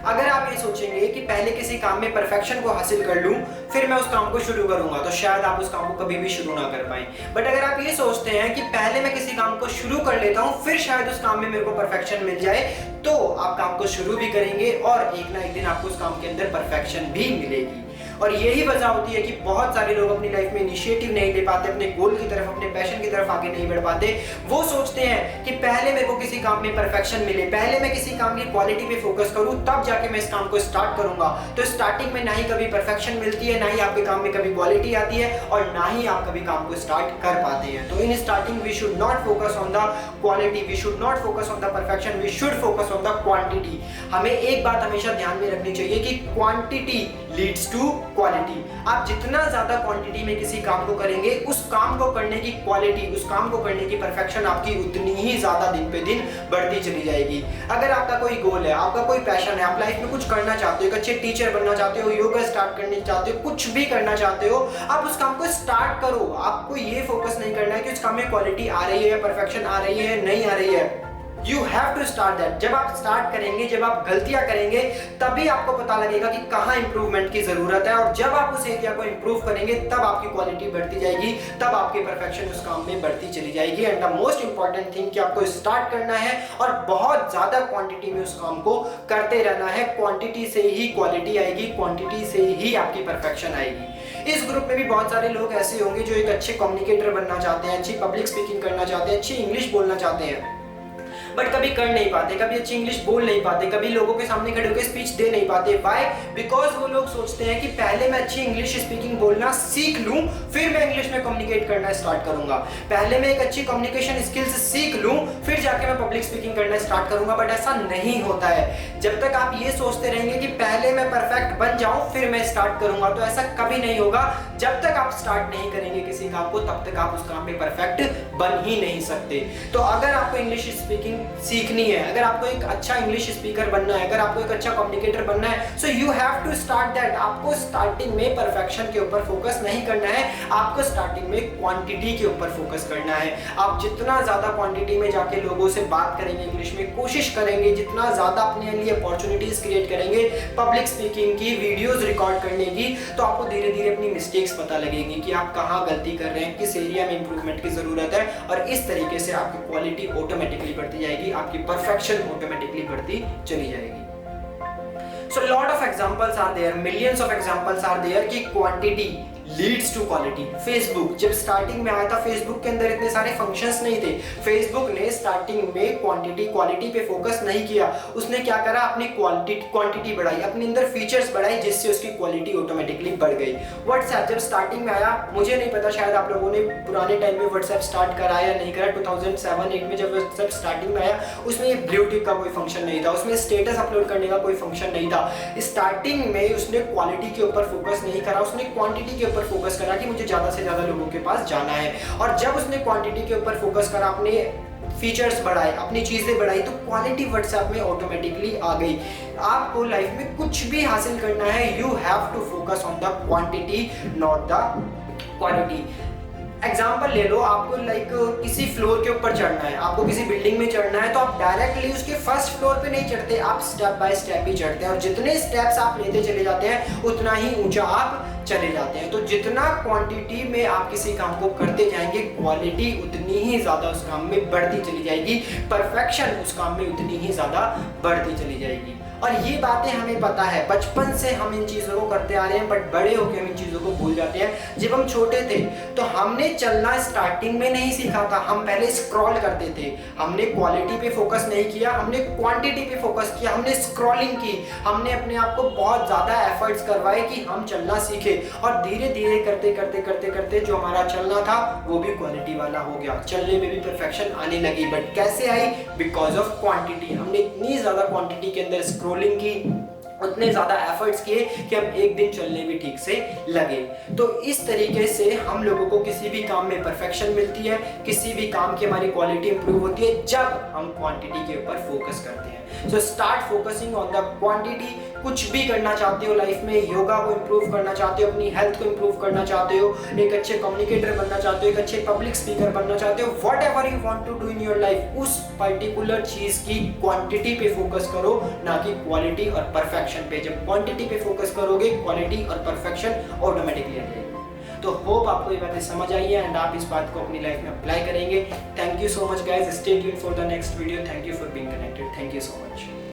अगर आप ये सोचेंगे कि पहले किसी काम में परफेक्शन को हासिल कर लूं फिर मैं उस काम को शुरू करूंगा, तो शायद आप उस काम को कभी भी शुरू ना कर पाए। बट अगर आप ये सोचते हैं कि पहले मैं किसी काम को शुरू कर लेता हूं फिर शायद उस काम में मेरे को परफेक्शन मिल जाए, तो आप काम को शुरू भी करेंगे और एक ना एक दिन आपको उस काम के अंदर परफेक्शन भी मिलेगी। और यही वजह होती है कि बहुत सारे लोग अपनी लाइफ में इनिशिएटिव नहीं ले पाते, अपने गोल की तरफ, अपने पैशन की तरफ आगे नहीं बढ़ पाते। वो सोचते हैं कि पहले मेरे को किसी काम में परफेक्शन मिले, पहले मैं किसी काम की क्वालिटी पे फोकस करूं, तब जाके मैं इस काम को स्टार्ट करूंगा। तो स्टार्टिंग में ना ही कभी परफेक्शन मिलती है, ना ही आपके काम में कभी क्वालिटी आती है और ना ही आप कभी काम को स्टार्ट कर पाते हैं। तो in starting we should not focus on the quality, we should not focus on the perfection, we should focus on the quantity. हमें एक बात हमेशा ध्यान में रखनी चाहिए कि क्वांटिटी लीड्स टू क्वालिटी। आप जितना ज्यादा क्वांटिटी में किसी काम को करेंगे, उस काम को करने की क्वालिटी, उस काम को करने की परफेक्शन आपकी उतनी ही ज्यादा दिन पे दिन बढ़ती चली जाएगी। अगर आपका कोई गोल है, आपका कोई पैशन है, आप लाइफ में कुछ करना चाहते हो, एक अच्छे टीचर बनना चाहते हो, योगा स्टार्ट करना चाहते हो, कुछ भी करना चाहते हो, आप उस काम को स्टार्ट करो। आपको ये फोकस नहीं करना है कि उस काम में क्वालिटी आ रही है, परफेक्शन आ रही है, नहीं आ रही है। You have to start that। जब आप स्टार्ट करेंगे, जब आप गलतियां करेंगे, तभी आपको पता लगेगा कि कहाँ इंप्रूवमेंट की जरूरत है। और जब आप उस एरिया को इंप्रूव करेंगे तब आपकी क्वालिटी बढ़ती जाएगी, तब आपकी परफेक्शन उस काम में बढ़ती चली जाएगी। And the most important thing कि आपको स्टार्ट करना है और बहुत ज्यादा क्वांटिटी में उस काम को करते रहना है। क्वांटिटी से ही क्वालिटी आएगी, क्वांटिटी से ही आपकी परफेक्शन आएगी। इस ग्रुप में भी बहुत सारे लोग ऐसे होंगे जो एक अच्छे कम्युनिकेटर बनना चाहते हैं, अच्छी पब्लिक स्पीकिंग करना चाहते हैं, अच्छी इंग्लिश बोलना चाहते हैं, बट कभी कर नहीं पाते, कभी अच्छी इंग्लिश बोल नहीं पाते, कभी लोगों के सामने खड़े होकर स्पीच दे नहीं पाते। व्हाई? बिकॉज वो लोग सोचते हैं कि पहले मैं अच्छी इंग्लिश स्पीकिंग बोलना सीख लूं फिर मैं इंग्लिश में कम्युनिकेट करना स्टार्ट करूंगा, पहले मैं एक अच्छी कम्युनिकेशन स्किल्स सीख लूं फिर जाके मैं पब्लिक स्पीकिंग करना स्टार्ट करूंगा। बट ऐसा नहीं होता है। जब तक आप ये सोचते रहेंगे कि पहले मैं परफेक्ट बन जाऊं फिर मैं स्टार्ट करूंगा, तो ऐसा कभी नहीं होगा। जब तक आप स्टार्ट नहीं करेंगे किसी काम को, तब तक आप उस काम में परफेक्ट बन ही नहीं सकते। तो अगर आपको इंग्लिश स्पीकिंग सीखनी है, अगर आपको एक अच्छा इंग्लिश स्पीकर बनना है, अगर आपको एक अच्छा कम्युनिकेटर बनना है, so you have to start that. आपको स्टार्टिंग में परफेक्शन के ऊपर फोकस नहीं करना है, आपको स्टार्टिंग में क्वांटिटी के ऊपर फोकस करना है। आप जितना ज्यादा क्वांटिटी में जाके लोगों से बात करेंगे इंग्लिश में, कोशिश करेंगे जितना ज्यादा अपने लिए अपॉर्चुनिटीज क्रिएट करेंगे पब्लिक स्पीकिंग की, वीडियोज रिकॉर्ड करने की, तो आपको धीरे धीरे अपनी मिस्टेक्स पता लगेगी कि आप कहाँ गलती कर रहे हैं, किस एरिया में इंप्रूवमेंट की जरूरत है। और इस तरीके से आपकी क्वालिटी ऑटोमेटिकली बढ़ती जाएगी, आपकी परफेक्शन ऑटोमेटिकली बढ़ती चली जाएगी। So a lot of examples are there, millions of examples are there कि quantity leads to quality. Facebook जब स्टार्टिंग में आया था, फेसबुक के अंदर इतने सारे फंक्शंस नहीं थे। फेसबुक ने स्टार्टिंग में क्वांटिटी पे फोकस नहीं किया, उसने क्या करा, अपनी क्वांटिटी बढ़ाई, अपने अंदर फीचर्स बढ़ाई, जिससे उसकी क्वालिटी ऑटोमेटिकली बढ़ गई। व्हाट्सएप जब स्टार्टिंग में आया, मुझे नहीं पता, शायद आप लोगों ने पुराने टाइम में व्हाट्सएप स्टार्ट करा या नहीं करा, 2007-8 में जब व्हाट्सएप स्टार्टिंग में आया, उसमें ब्लू टिक का कोई फंक्शन नहीं था, उसमें स्टेटस अपलोड करने का कोई फंक्शन नहीं था। स्टार्टिंग में उसने क्वालिटी के ऊपर फोकस नहीं करा, उसने क्वांटिटी के ऊपर फोकस करा कि मुझे ज्यादा से ज्यादा लोगों के पास जाना है। और जब उसने क्वांटिटी के ऊपर फोकस करा, अपने फीचर्स बढ़ाए, अपनी चीजें बढ़ाई, तो क्वालिटी व्हाट्सएप में ऑटोमेटिकली आ गई। आपको लाइफ में कुछ भी हासिल करना है, you have to focus on the quantity not the quality. Example ले लो, आपको किसी फ्लोर के ऊपर चढ़ना है, आपको किसी बिल्डिंग में चढ़ना है, तो आप डायरेक्टली उसके फर्स्ट फ्लोर पे नहीं चढ़ते, आप स्टेप बाय स्टेप ही चढ़ते हैं। और जितने स्टेप्स आप लेते चले जाते हैं उतना ही ऊंचा आप चले जाते हैं। तो जितना क्वांटिटी में आप किसी काम को करते जाएंगे, क्वालिटी उतनी ही ज्यादा उस काम में बढ़ती चली जाएगी, परफेक्शन उस काम में उतनी ही ज्यादा बढ़ती चली जाएगी। और ये बातें हमें पता है, बचपन से हम इन चीज़ों को करते आ रहे हैं, बट बड़े होकर हम इन चीज़ों को भूल जाते हैं। जब हम छोटे थे तो हमने चलना स्टार्टिंग में नहीं सीखा था, हम पहले स्क्रॉल करते थे, हमने क्वालिटी पे फोकस नहीं किया, हमने क्वांटिटी पे फोकस किया, हमने स्क्रॉलिंग की, हमने अपने आप को बहुत ज़्यादा एफर्ट्स करवाए कि हम चलना सीखे। और धीरे धीरे करते करते करते करते जो हमारा चलना था वो भी क्वालिटी वाला हो गया, चलने में भी परफेक्शन आने लगी। बट कैसे आई? Because of quantity. हमने इतनी ज़्यादा क्वांटिटी के अंदर स्क्रोलिंग की, उतने ज़्यादा एफर्ट्स किए कि हम एक दिन चलने भी ठीक से लगे। तो इस तरीके से हम लोगों को किसी भी काम में परफेक्शन मिलती है, किसी भी काम की हमारी क्वालिटी इंप्रूव होती है जब हम क्वांटिटी के ऊपर फोकस करते हैं। So start focusing on the quantity. कुछ भी करना चाहते हो लाइफ में, योगा को इंप्रूव करना चाहते हो, अपनी हेल्थ को इंप्रूव करना चाहते हो, एक अच्छे कम्युनिकेटर बनना चाहते हो, एक अच्छे पब्लिक स्पीकर बनना चाहते हो, whatever you want to do in your life, उस पर्टिकुलर चीज की क्वांटिटी पे फोकस करो, ना कि क्वालिटी और परफेक्शन पे। जब क्वांटिटी पे फोकस करोगे, क्वालिटी और परफेक्शन ऑटोमेटिकली आ जाएगी। तो होप आपको ये बातें समझ आई है एंड आप इस बात को अपनी लाइफ में अप्लाई करेंगे। Thank you so much guys, stay tuned for the next video. Thank you for being connected. Thank you so much.